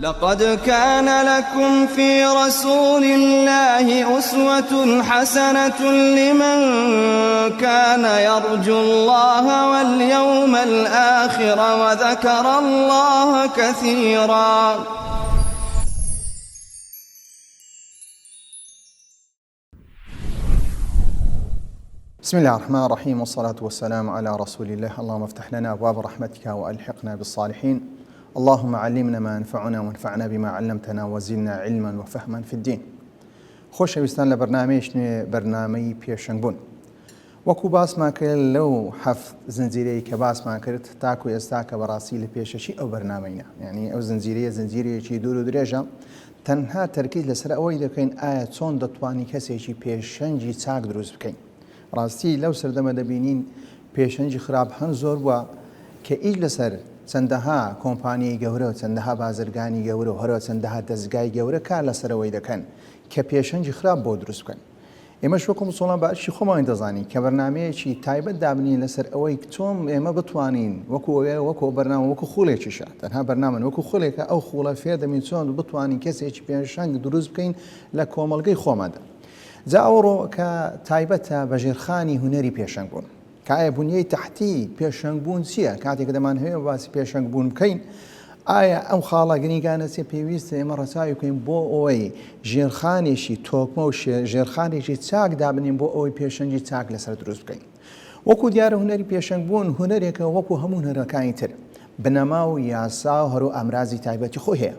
لقد كان لكم في رسول الله أسوة حسنة لمن كان يرجو الله واليوم الآخر وذكر الله كثيرا. بسم الله الرحمن الرحيم، والصلاة والسلام على رسول الله. اللهم افتح لنا أبواب رحمتك وألحقنا بالصالحين. اللهم علمنا ما ينفعنا وانفعنا بما علمتنا وزدنا علما وفهما في الدين. خۆشەویستان لە بەرنامەی پێشەنگبوون. وەکو باسمان کرد لەو حەفت زنجیرەی کە باسمان کرد تاکو ئێستا کە بەڕاستی لە پێشەشی ئەو بەرنامەینە، یعنی ئەو زنجیرەیەکی دوور و درێژە، تەنها تەرکیز لەسەر ئەوەی دەکەین ئایا چۆن دەتوانی کەسێکی پێشەنگی چاک دروست بکەین. ڕاستی لەو سەردەمە دەبینین پێشەنگی خراپ هەن زۆر بووە کە ئیش لەسەر چەندەها کۆمپانیای گەورە و چەندەها بازرگانی گەورە و هەروە چەندەها دەستگای گەورە کار لەسەرەوەی دەکەن کە پێشەنگی خراپ بۆ دروست بکەن. ئێمەش وەکو مسڵمان بەعشی خۆمان دەزانین کە بەرنمەیەکی تایبەت دابنین لەسەر ئەوەی چۆن ئێمە بتوانین وەکو بەرنامە وەکو خوڵێکیشە، تەنها بەرنامە وەکو خوڵێکە ئەو خوڵە فێر دەمین چۆن بتوانین کەسێکی پێشەنگ دروست بکەین لە کۆمەڵگەی خۆماندا. جا ئەوڕۆ کە تایبەتە بە ژێرخانی هونەری پێشەنگبوون. کایە بنیەی تەحتی پێشەنگبوون چییە؟ کاتێک دەمانهەیە باسی پێشەنگبوون بکەین، ئایا ئەم خاڵە گرنگانە چێ پێویستە ئێمە ڕەچاوی بکەین بۆ ئەوەی ژێرخانێکی تۆکمە و ژێرخانێکی چاک دابنین بۆ ئەوەی پێشەنگی چاک لەسەر دروست بکەین. وەکو دیارە هونەری پێشەنگبوون هونەرێکە وەکو هەموو هونەرەکانی تر، بنەما و یاسا و هەرو ئەمرازی تایبەتی خۆی هەیە.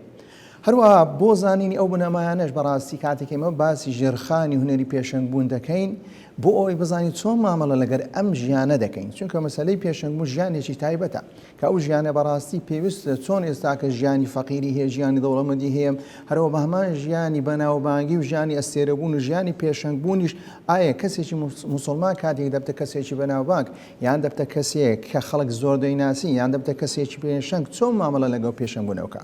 هەروەها بۆ زانینی ئەو بنەمایانەش بەڕاستی کاتێک ئێمە باسی ژێرخانی هونەری پێشەنگبوون دەکەین بۆ ئەوەی بزانین چۆن مامەڵە لەگەر ئەم ژیانە دەکەین، چونکە مەسەلەی پێشەنگبوون ژیانێکی تایبەتە کە ئەو ژیانە بەڕاستی پێویستە چۆن ئێستا کە ژیانی فەقیری هەیە، ژیانی دەوڵەمەندی هەیە، هەروە بە هەمان ژیانی بەناوبانگی و ژیانی ئەستێرەبوون و ژیانی پێشەنگبوونیش ئایا کەسێکی موسڵمان کاتێک دەبتە کەسێکی بەناوبانگ یان دەبتە کەسێک کە خەڵک زۆر دەیناسی یان دەبتە کەسێکی پێشەنگ چۆن مامەڵە لەگەڵ پێشەنگبوونەوەکە.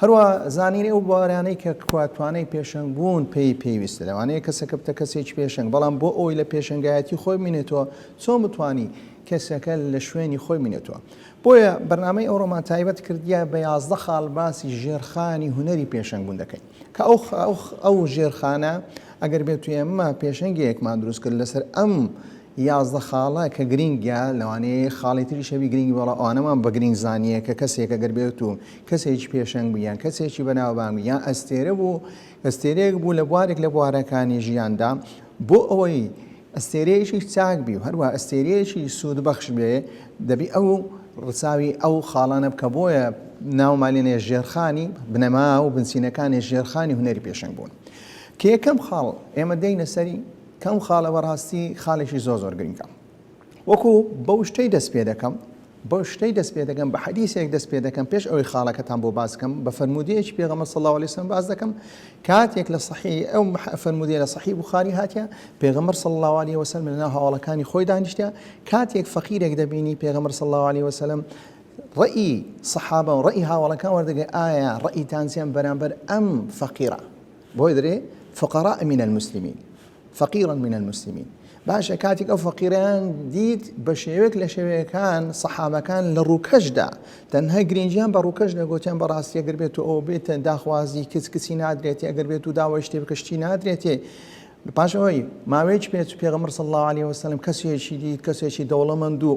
هەروە زانینی ئەو بارانەی کە کواتوانەی پێشەنگبوون پێویستە، لەوانەیە کەسەکە بتە کەسێکی پێشەنگ، بەڵام بۆ ئەوی لە پێشەنگایەتی خۆی بینێتەوە چۆن بتوانی کەسەکە لە شوێنی خۆی بینێتەوە. بۆیە بەرنامەی ئەوڕۆمان تایبەت کردیە بە 11 خاڵ باسی ژێرخانی هونەری پێشەنگبوون دەکەین کە ئەو ژێرخانە ئەگەر بێت توی ئێمە پێشەنگێکمان دروست کرد لەسەر ئەم 11 خاڵە کە گرنگە، لەوانەیە خاڵی تری شەوی گرنگی بەڵام ئەوانەمان بە گرنگ زانیە کە کەسێکە گەر بێت و کەسێکی پێشەنگ بوو یان کەسێکی بەناوبانگ یان ئەستێرەیەک بوو لە بوارێک لە بوارەکانی ژیاندا بۆ ئەوەی ئەستێرەیەکی چاک بی و هەروە ئەستێرەیەکی سوودبەخش بێ، دەبی ئەو ڕچاوی ئەو خاڵانە بکە. بۆیە ناومالێنێ ژێرخانی بنەما و بنچینەکانی ژێرخانی هونەری پێشەنگ بوون. کە یەکەم خاڵ ئێمە دەینە سەری کەم خاڵە بەڕاستی خاڵێکی زۆر گرنگە. وەکو بەو شتەی دەست پێ دەکەم بە حەدیثێک دەست پێ دەکەم پێش ئەوەی خاڵەکەتان بۆ باز بکەم بە فەرمودەیەکی پێغەمبەر صلی الله علیه و سلم باز دەکەم. کاتێک لە صحیح ئەو فەرمودەیە لە صحیح بوخاری هاتیە، پێغەمبەر صلی الله علیه و سلم لەناو هەواڵەکانی خۆی دانیشتە کاتێک فەقیرێک دەبینی پێغەمبەر صلی الله علیه و سلم ڕەئی سەحابە و ڕەئی هاوڵەکان وەردەگەی ئایا ڕەئیتانچیان بەرامبەر ئەم فەقیرە، بۆی دەرێ فقراء من المسلمين فقيرا من المسلمين. باشە کاتێک ئەو فەقیرەیان دیت بە شێوەیەک لە شێوەیەکان سەحابەکان لە ڕووکەشدا تەنها گرنگیان بە ڕووکەش دەگوتیان بەڕاستی ئەگەر بێت و ئەو بێتە داخوازی کچی نادرێتێ، ئەگەر بێت و داوای شتێ بکەشتی نادرێتێ. پاشەوەی ماوەیەکی پێچ پێغەمبەر صلی الله علیه و سلم کەسێکی دیت، کەسێکی دەوڵەمەند و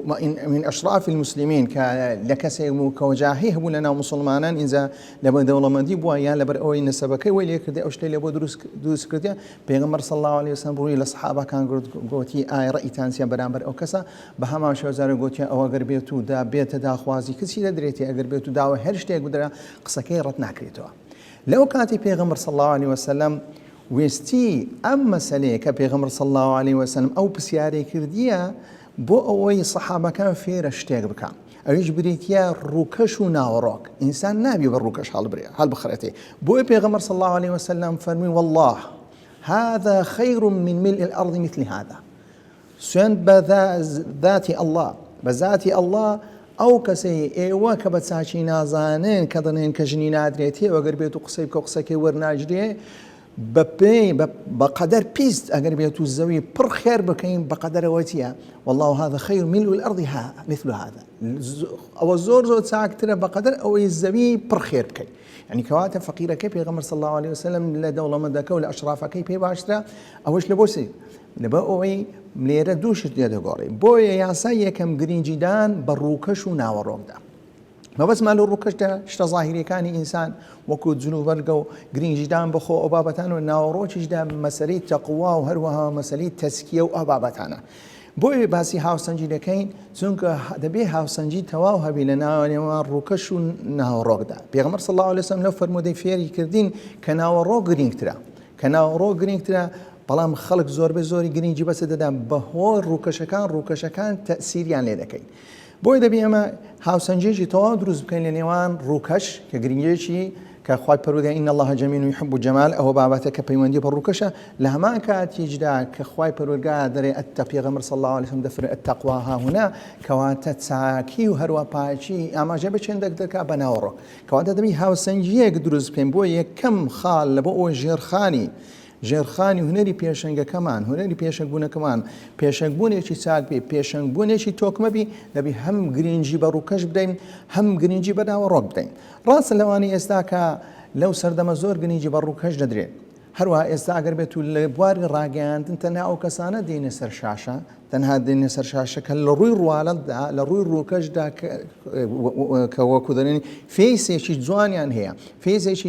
من ئەشراف المسلمین کە لە کەسێک بوو کە وەجاهی هەبوو لەناو مسلمانان، ئینجا لەبەر دەوڵەمەندی بووە یان لەبەر ئەوەی نەسەبەکەی وەی لێ کردی ئەو شتەی لێ بۆ دروست کردیە. پێغەمبەر صلی الله علیه و سلم ڕووی لە سەحابەکان گوتی ئایا ڕەئیتانچیان بەرامبەر ئەو کەسە؟ بە هەمان شێوە جارێک گوتیان ئەوە ئەگەر بێت و بێتە داخوازی کچی دەدرێتێ، ئەگەر بێت و داوای هەر شتێک بدرا قسەکەی ڕەت ناکرێتەوە. لەو کاتی پێغەمبەر صلی الله علیه و سلم وێستی ئەم مەسەلەیە کە پێغەمبەر صلی الله علیه و سلم ئەو پرسیارەی کردیە بۆ ئەوەی سەحابەکان فێرە شتێک بکەن، ئەویش بریتە ڕووکەش و ناوەڕۆک. ئینسان نابی بە ڕووکەش هەڵبخڕێتێ. بۆیە پێغەمبەر صلی الله علیه و سلم فەرمووی والله هذا خير من ملء الأرض مثل هذا. سوێن بە ذاتی الله ئەو کەسەی ئێوە کە بە چاچی نازانن کە دەڵێن کە ژنی نادرێتێ، ئەگەر بێت و قسەی بکە قسەکەی وەرناگرێ، بقدر بيست أجر بيتو الزوي بر خير بكين بقدر واتيا والله هذا خير ملء الأرض مثل هذا أو الزور ساعة ترى بقدر أو الزوي بر خير بكين يعني كواتا فقيرة كيف يغمر صلى الله عليه وسلم لا دولة مدك ولا أشراف كيف يباشرها أوش لبوسي لبقوي مليرة دوش ديده قاري بويا ياسايا كم جرين جدان بروكش وناوروك ده ما بس مالو الروكش ده شتا ظاهري كان إنسان وكود ذنوب الجو جرين جدان بخو أبابتان وناوروش ده مسألة تقوى وهروها مسألة تزكية وأبابتانا بوي باسي هاوسنجي لكين زونك دبي هاوسنجي تواوها بلنا الروكش وناوروك ده بيغمر صلى الله عليه وسلم لو فرمودي فيري كردين كناوروك جرين ترى كناوروك جرين ترى بەڵام خەڵک زۆربەی زۆری گرنگی بەسە دەدان بەهۆی ڕووکەشەکان تەسیریان لێ دەکەین بۆی دەبێ ئەمە هاوسەنجێکی تەواو دروست بکەین لە نێوان ڕووکەش کە گرنگێکی کە خوای پەروەردگار ئین الله جەمیل یحب الجەمال ئەوە بابەتە کە پەیوەندی بە ڕووکەشە لە هەمان کاتیشدا کە خوای پەروەردگار دەرێ پێغەمبەر صلی الله علیه و سلم دەفرێ التەقوا هاهونا کەواتە چاکی و هەروە پاچی ئاماژە بچێن دەکا بە ناوەڕۆک کەواتە دەبێ هاوسەنجیەک دروست بکەین بۆ یەکەم خاڵ لە بۆ ئەوە ژێرخانی هونەری پێشەنگەکەمان هونەری پێشەنگبوونەکەمان پێشەنگبوونێکی چاک بێ پێشەنگبوونێکی تۆکمە بی دەبی هەم گرنگی بە ڕووکەش بدەین هەم گرنگی بە ناوەڕۆک بدەین ڕاستە لەوانەیە ئێستا کە لەو سەردەمە زۆر گرنگی بە ڕووکەش دەدرێت هەروەها ئێستا ئەگەر بێت و لە بواری ڕاگەیاندن تەنها ئەو کەسانە دێنە سەر شاشە تەنها دێنە سەر شاشەکە لە ڕووی ڕواڵەتدا لە ڕووی ڕووکەشدا کە وەکو دەڵێن فێیسێکی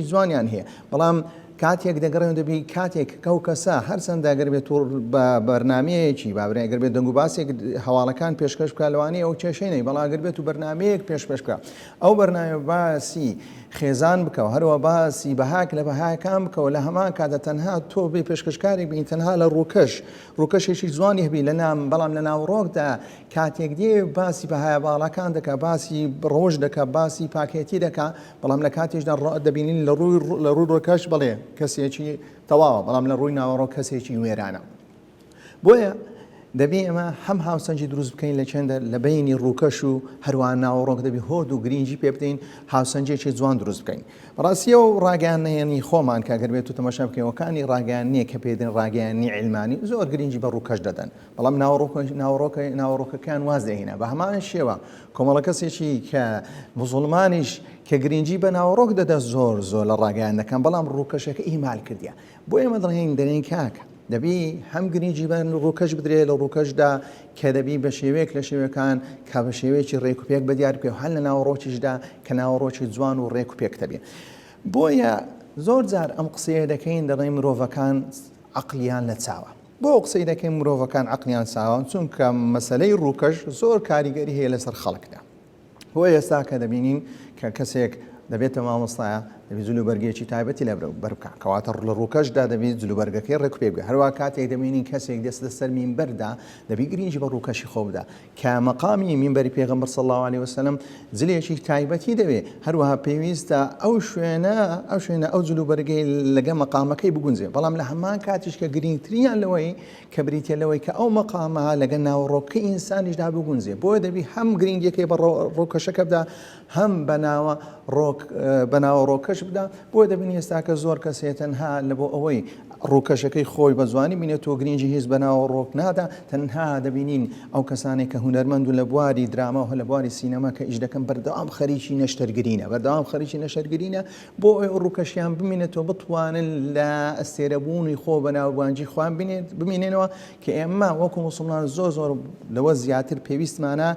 جوانیان هەیە بەڵام کاتێک دەگەڕێن دەبی کاتێک کەو کەسە هەرچەندە ئەگەر بێت بە بەرنامەیەکی بابرێن ئەگەر بێت دەنگ و باسێک هەواڵەکان پێشکەش بکە لەوانەیە ئەو کێشەی بەڵام ئەگەر بێت و بەرنامەیەک پێش بکە ئەو بەرنامە باسی خێزان بکەوە هەروە باسی بەهاک لە بەهایەکان بکەوە لە هەمان کاتە تەنها تۆ بێ پێشکەشکارێک بین تەنها لە ڕووکەشێکی جوانی هەبی بەڵام لە ناوڕۆکدا کاتێک دێ باسی بەهایە باڵەکان دەکا باسی ڕۆژ دەکا باسی پاکێتی دەکا بەڵام لە کاتێشدا دەبینین لە ڕووی ڕووکەش بڵێ کەسێکی تەواوە بەڵام لە ڕووی ناوەڕۆ کەسێکی وێرانە بۆیە دەبێ ئەمە هەم هاوسەنجی دروست بکەین لە چەندە لە بینی ڕووکەش و هەروان ناوەڕۆک دەبی هۆد و گرنگی پێ بدەین هاوسەنجێکی جوان دروست بکەین ڕاستیە و ڕاگەیاندنی خۆمان کە ئەگەر بێت و تەماشا بکەینەوەکانی ڕاگەیاندنیە کە پێدەن ڕاگەیاندنی عیلمانی زۆر گرنگی بە ڕووکەش دەدەن بەڵام ناوەڕۆکەکان واز دەهێنا بە هەمان شێوە کۆمەڵە کەسێکی کە موسڵمانیش کە گرنگی بە ناوەڕۆک دەدە زۆر لە ڕاگەیاندنەکان بەڵام ڕووکەشەکە ئیمال کردیە بۆ ئێمە دەڵێن کاکە دەبی هەم گرنگی بە ڕووکەش بدرێت لە ڕووکەشدا کە دەبی بە شێوەیەک لە شێوەکان کە بە شێوەیەکی ڕێکوپێک بە دیار پێ هەل لە ناوەڕۆکیشدا کە ناوەڕۆکی جوان و ڕێکوپێک دەبێت بۆیە زۆر جار ئەم قسەیە دەکەین دەڵێن مرۆڤەکان عەقلیان لە چاوە بۆ قسەی دەکەین مرۆڤەکان عەقلیان چاوە چونکە مەسەلەی ڕووکەش زۆر کاریگەری هەیە لەسەر خەڵکدا بۆ ئێستا کە دەبینین کە کەسێک دەبێتە مامۆستایە دەبی جلوبەرگێکی تایبەتی لە بەربکە کەواتە لە ڕووکەشدا دەبی جلوبەرگەکەی ڕێک پێ بگە هەروە کاتێک دەبینین کەسێک دەستە سەر مینبەردا دەبی گرنگی بە ڕووکەشی خۆ بدە کە مەقامی مینبەری پێغەمبەر صلی الله علیه وسلم جلێکی تایبەتی دەوێ هەروەها پێویستە ئەو شوێنە ئەو جلوبەرگەی لەگە مەقامەکەی بگونجێ بەڵام لە هەمان کاتیش کە گرنگترین لەوەی کە بریتە لەوەی کە ئەو مەقامە لەگە ناوەڕۆکەی ئینسانیشدا بگونجێ بۆ دەبی هەم گرنگیەکەی بە ڕووکەشەکە بدە هەم بە ناوەڕۆکەش بدە بۆ دەبینی ئێستا کە زۆر کەسێ تەنها لە بۆ ئەوەی ڕووکەشەکەی خۆی بە جوانی بینێت تۆ گرنگی هیچ بە ناوەڕۆک نادا تەنها دەبینین ئەو کەسانێک کە هونەرمەند و لە بواری دراما و لە بواری سینەما کە ئیش دەکەن بەردەوام خەریکی نەشتەرگرینە بۆ ئەوەی ڕووکەشیان بمینێتەوە بتوانن لە ئەستێرەبوونی خۆ بە ناوبانجی خۆیان بمینێنەوە کە ئێمە وەکو موسڵمان زۆر لەوە زیاتر پێویستمانە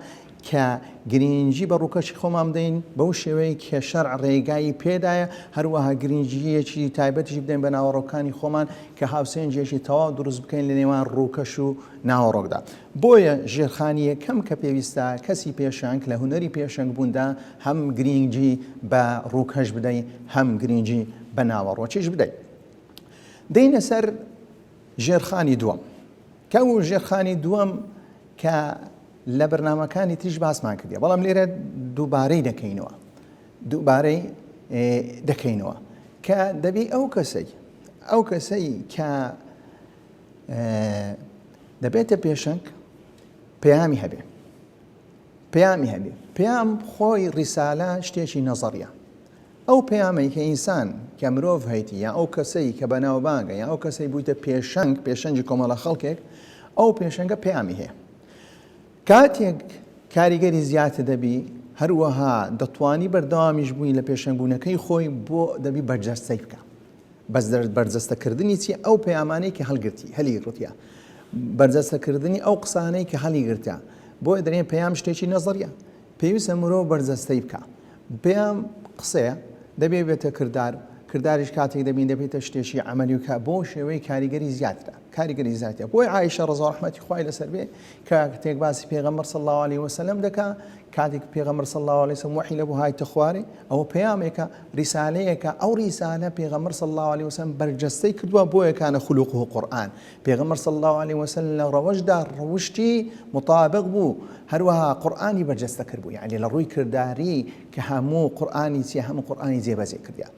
کە گرنگی بە ڕووکەشی خۆمان بدەین بەو شێوەیە کە شەرع ڕێگایی پێدایە هەروەها گرنگیەکی تایبەتیشی بدەین بە ناوەڕۆکانی خۆمان کە هاوسەنجێکی تەواو دروست بکەین لە نێوان ڕووکەش و ناوەڕۆکدا بۆیە ژێرخانی یەکەم کە پێویستە کەسی پێشەنگ لە هونەری پێشەنگ بووندا هەم گرنگی بە ڕووکەش بدەین هەم گرنگی بە ناوەڕۆکیش بدەین دەینە سەر ژێرخانی دووەم کە ئەو ژێرخانی دووەم کە لە بەرنامەکانی تریش باسمان کردیە بەڵام لێرە دووبارەی دەکەینەوە کە دەبی ئەو کەسەی کە دەبێتە پێشەنگ پەیامی هەبێ پەیام خۆی ڕیسالە شتێکی نەزەریە ئەو پەیامەی کە ئینسان کە مرۆڤ هەیتی یا ئەو کەسەی کە بەناوبانگە یا ئەو کەسەی بوویتە پێشەنگی کۆمەڵە خەڵکێک ئەو پێشەنگە پەیامی هەیە. کاتێک کاریگەری زیاتر دەبی هەروەها دەتوانی بەردەوامیش بووی لە پێشەنگبوونەکەی خۆی بۆ دەبی بەرجەستەی بکە. بەس بەرجەستەکردنی چی؟ ئەو پەیامانەی کە هەڵی ڕوتیا، بەرجەستەکردنی ئەو قسانەی کە هەڵی گرتیا. بۆیە دەرێن پەیام شتێکی نەزەریە، پێویستە مرۆڤ بەرجەستەی بکە. پەیام قسەیە، دەبێ بێتە کرداریش کاتێک دەبین دەبێتە شتێکی عملی وکە بۆ شێوەی کاریگەری زیاترە. کاریگەری زیاترە. بۆی عایشە ڕەضا و ڕەحمەتی خوای لەسەر بێ کاتێک باسی پێغەمبەر صلی الله علیه وسلم دەکا، کاتێک پێغەمبەر صلی الله علیه وسلم وحی لە بۆ هاتە خوارێ، ئەوە پەیامێکە، ریسالەیەکە. ئەو ریسالە پێغەمبەر صلی الله علیه وسلم بەرجەستەی کردووە، بۆیە کانە خولوقه قورئان. پێغەمبەر صلی الله علیه وسلم لە ڕەوەشدا ڕەوشتی مطابق بوو، هەروەها قورئانی بەرجەستە کردبوو، یعنی لە ڕووی کردداری کە هەموو قورئانی هەموو قورئانی جێبەجێ کردیا.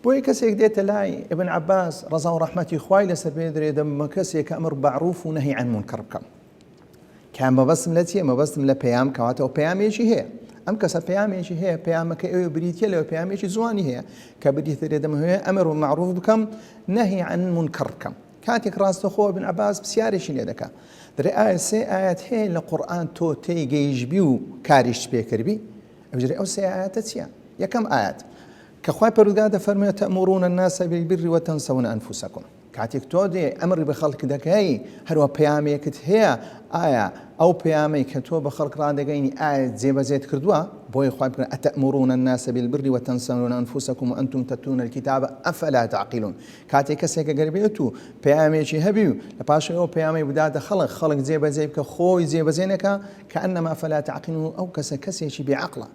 بۆیە کەسێک دێتە لای ابن عباس ڕەضا و ڕەحمەتی خوای لەسەر بێ دەرێ دەمە کەسێک کە ئەمر بەعروف و نەهی عن منکەر بکەم. کە مەبەستم لە چییە؟ مەبەستم لە پەیام کەواتەوە پەیامێکی هەیە. ئەم کەسە پەیامێکی هەیە، پەیامەکە ئەوێ بریتە لەوە پەیامێکی جوانی هەیە کە بریتە لێ دەمەوێ ئەمر و معروف بکەم، نەهی عن منکەر بکەم. کاتێک ڕاستەخۆ ابن عباس پرسیارێکی لێ دەکا، دەرێ ئایا سێ ئاەت هەیە لە قورئان تۆ تێیگەیشتبی و کاریش پێکردبی؟ ئەبژێ ئەو سێ ئاەتە چییە؟ یەکەم ئاەت کە خوای پەروەردگار دەفەرمێت تەأمرون الناس بالبر وتنسون أنفسكم. کاتێک تۆ دێ ئەمری بە خەڵک دەکەی، هەروە پەیامێکت هەیە، ئایا ئەو پەیامەی کە تۆ بە خەڵک ڕادەگەینی ئایا جێبەجێت کردووە؟ بۆی خوای بکەن ئەتەأمرون الناس بالبر وتنسون أنفسكم وأنتم تتلون الكتاب أفلا تعقلون. کاتێک کەسێکە گەربێت و پەیامێکی هەبی و لە پاشەوە ئەو پەیامی بداتە خەڵک جێبەجێ بکە، خۆی جێبەجێ نەکا، کەئەنەما فلا تعقلون. ئەو کەسە کەسێکی بێعەقڵە.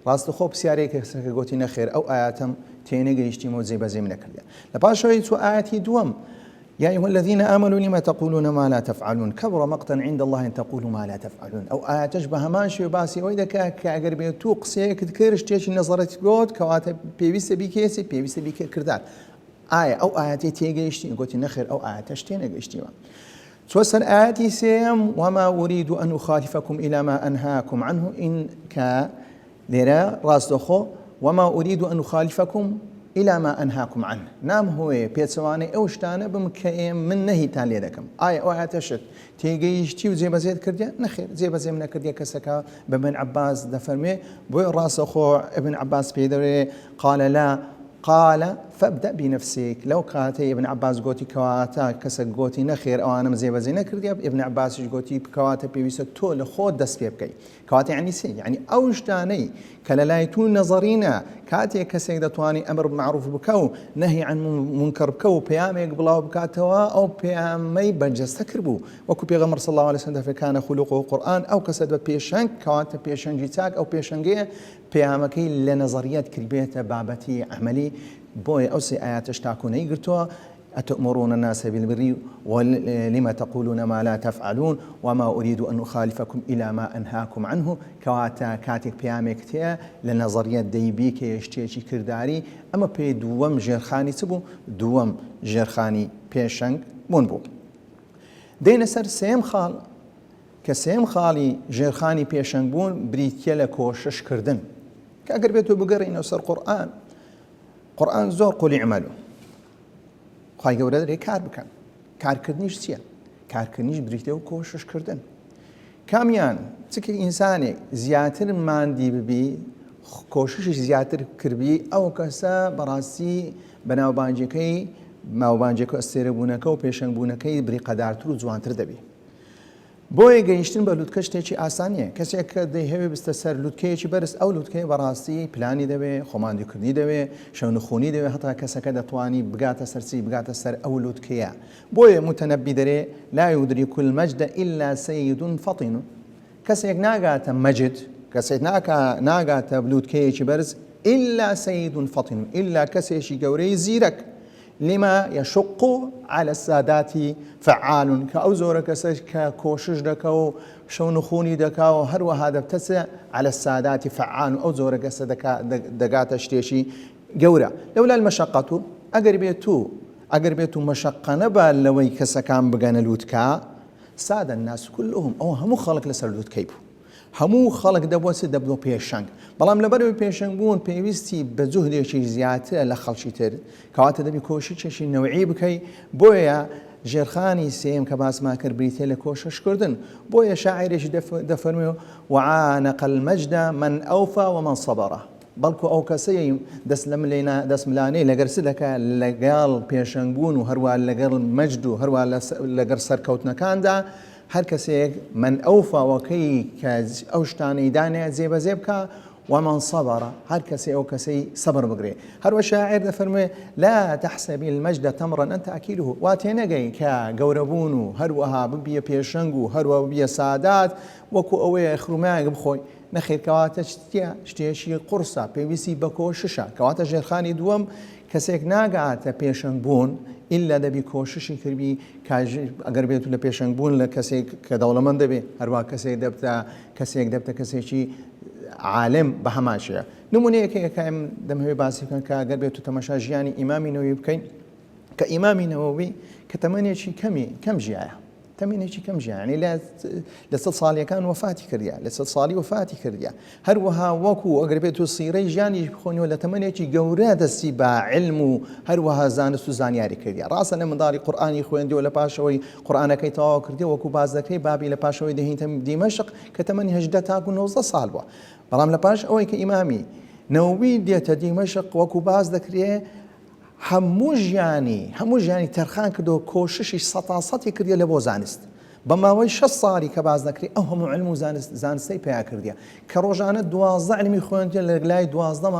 ڕاستەخۆ پرسیارەیەکە کەسەکە گوتی نەخێر ئەو ئاەتەم تێنەگەیشتیمە و جێبەجێم نەکردە. لە پاشەوەی تو ئاەتی دووەم يا أيها الذين آمنوا لما تقولون ما لا تفعلون كبر مقتا عند الله أن تقولوا ما لا تفعلون. أو آياتش بهماشي وباسي ويدك كأجر بيتو قصيك تكرش تيش نظرت جود كواتب بيبيس بيكيسي بيبيس بيك كردار آية أو آياتي تيجيشتي قلت نخير أو آياتش تيجيشتي. توصل آياتي سيم وما أريد أن أخالفكم إلى ما أنهاكم عنه إن لێرە ڕاستەخۆ وما أريد أن أخالفكم إلى ما أنهاكم عنه. نام هۆیە پێچەوانەی ئەو شتانە بم کە من نەهیتان لێ دەکەم. ئایا ئەو ئاەتەشت تێگەیشتی و جێبەجێت کردیا؟ نەخێر، جێبەجێم نەکردیا کەسەکە. بە ابن عباس دەفەرمێ، بۆی ڕاستەخۆ ابن عباس پێی دەوێ قال فابدأ بنفسك. لو كاتي ابن عباس قوتي كواتا كسك قوتي نخير أو أنا مزيبزي نكردي، ابن عباس قوتي كواتا بيوسك تو لخود دس بيبكي. كواتا يعني سي يعني أوجداني كلالايتون نظرينا كاتي كسك دتواني أمر بمعروف بكو نهي عن منكر بكو بيامي قبله بكاتوا أو بيامي بجستكربو وكو بيغمر صلى الله عليه وسلم فكان خلقه قرآن أو كسد بيشنك كواتا بيشنجي تاك أو بيشنجي بيامكي لنظريات كربيته بابتي عملي. بوي أوسي آيات اشتاكون يقرتوا أتأمرون الناس بالبر ولما تقولون ما لا تفعلون وما أريد أن أخالفكم إلى ما أنهاكم عنه. كواتا كاتك بيامكتيا لنظريات ديبيك يشتيشي كرداري. أما بي دوام جرخاني تبو دوام جرخاني بيشنگ بونبو. دين سر سيم خال كسيم خالي جرخاني بيشنگ بون بريتيا لكوشش كردن. كأقر بيتو بقرين أو سر قرآن زۆر قولی عملو خی گەورە دەرێ کار بکەن. کارکردنیش چییە؟ کارکردنیش بریتە و کۆششکردن. کامیان چکە ئینسانێک زیاتر ماندی ببی، کۆششی زیاتر کردبی، ئەو کەسە بەڕاستی بەناوبانجەکە ئەستێرەبوونەکە و پێشەنگبوونەکەی بریقەدارتر و جوانتر دەبی. بۆیە گەیشتن بە لووتکە شتێکی ئاسانیە. کەسێک کە دەیهەوێ بستە سەر لووتکەیەکی بەرز، ئەو لووتکەی بەڕاستی پلانی دەوێ، خۆماندووکردنی دەوێ، شەونخوونی دەوێ، هەتا کەسەکە دەتوانی بگاتە سەرچی بگاتە سەر ئەو لووتکەیە. بۆیە متەنەبی دەرێ لا يدرك المجد إلا سيد فطن. کەسێک ناگاتە مەجد، کەسێک ناگاتە لووتکەیەکی بەرز إلا سيد فطن، إلا کەسێکی گەورەی زیرەک. لما يشق على السادات فعال. كأو زورة كوشش دكاو شونخوني دكاو هروها دبتسع على السادات فعال. أو زورة دكات اشتيشي جورة. لولا المشقة أقر بيتو مشقة نبا لوي كسكان بغان لوتكا ساد الناس كلهم أو هم خلق لسر لوتكيبو. هەموو خەڵک دەبووە دەبنەوە پێشەنگ بەڵام لەبەرەوەی پێشەنگ بوون پێویستی بە جوهدێکی زیاترە لە خەڵکی تر کەواتە دەبی کۆششێکی نەوعی بکەی بۆیە ژێرخانی سێم کە باسمان کرد بریتێ لە کۆششکردن بۆیە شاعیرێکی دەفەرمێ وعانق المەجد من ئەوفا ومن صبره بەڵکو ئەو کەسەی دەستملانەی لەگەر سدەکە لەگەڵ پێشەنگبوون و هەروە لەگەڵ مەجد و هەروە لەگەر سەرکەوتنەکاندا هەر کەسێک من ئەوفاوەکەی کە ئەو شتانەی دانێ جێبەجێ بکە ومن صبر هر كسي أو كسي صبر بقري هر وشاعر دفرمي لا تحسبي المجد تمرا أنت أكيله واتينجي كجوربونو هر وها ببيا بيشنجو هر وبيا سعادات وكو أوي خروماء بخوي نخير كواتا شتيشي قرصة بيسي بكو ششا كواتا جيرخاني دوم كسيك ناقعات بيشنجبون إلا دبي كوششي كربي أجر بيتو لبيشنجبون لكسيك كدولمن دبي هر كسيك دبتا كسيشي عالم بهماشية نمونة كأم دمه باسي كان كأجر بيتو تماشى جياني إمامي نووي بكين كإمامي نووي كتمانية شيء كم جيايا تمانية شيء كم جيايا يعني لست صالي كان وفاتي كرديا لست صالي وفاتي كرديا هروها وكو أجر بيتو صيري جياني بخوني ولا تمانية شيء جوراد السبا علم هروها زانس زانياري كرديا راسنا من داري قرآني خوين دي ولا باشوي قرآن كي تاو كرديا وكو باز ذكري بابي لباشوي دهين تم دمشق كتمانية هجدتها كون نوزة صالبة بەڵام لە پاش ئەوەی کە ئیمامی نەووی دێتە دیمەشق وەکو باز دەکرێ هەموو ژیانی تەرخان کردو کۆششی سەتاسەتی کردیە لە بۆ زانست بە ماوەی 6 ساڵی کە باز دەکرێ ئەو هەموو علم و زانستەی پیا کردیە کە ڕۆژانە 12 علمی خوێندێ لە لای 12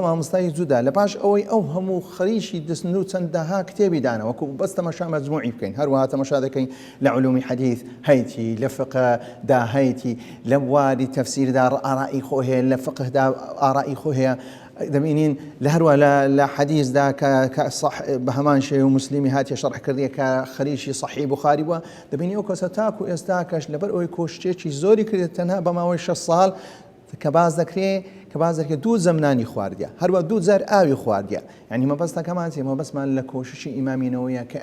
مامۆستای جودا لە پاش ئەوەی ئەو هەموو خەریکی دەستن و چەندەها کتێبی دانا وەکو بەس تەماشا مەجموعی بکەین هەروەها تەماشا دەکەین لە علومی حەدیث هەیتی لە فقهدا هەیتی لە واری تەفسیردا ئارائی خۆ هەیە لە فقهدا ئارائی خۆ هەیە دەبینین لە هەروە لە حەدیثدا کە بە هەمان شێوە و مسلمی هاتیە شەرح کردیە کە خەریکی صحیح بوخاری بووە دەبینی ئەو کەسە تاکو ئێستا کەش لەبەر ئەوەی کۆشتێکی زۆری کردێت تەنها بە ماوەی 6 ساڵ کە باز دەکرێت دوو زەمنانی خواردیە هەروە 2 جار ئاوی خواردیە یعنی مەبەستەکەمان چێ مەبەستمان لە کۆششی ئیمامینەوەیە کە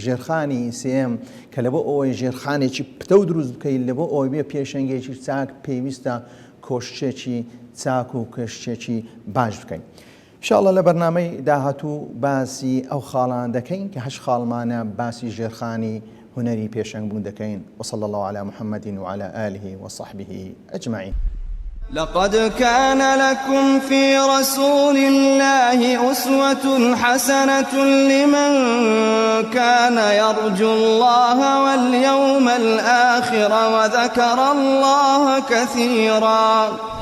ژێرخانی سێم کە لە بۆ ئەوەی ژێرخانێکی پتە و دروست بکەیت لە بۆ ئەوەی بێ پێشەنگێکی چاک پێویستە کۆشتێکی چاک و کەشتێکی باش بکەین انشاءالله لە بەرنامەی داهاتوو باسی ئەو خاڵان دەکەین کە 8 خاڵمانە باسی ژێرخانی هنري بيشنگ بوون دەکەین وصلى الله على محمد وعلى آله وصحبه أجمعين. لقد كان لكم في رسول الله أسوة حسنة لمن كان يرجو الله واليوم الآخر وذكر الله كثيرا.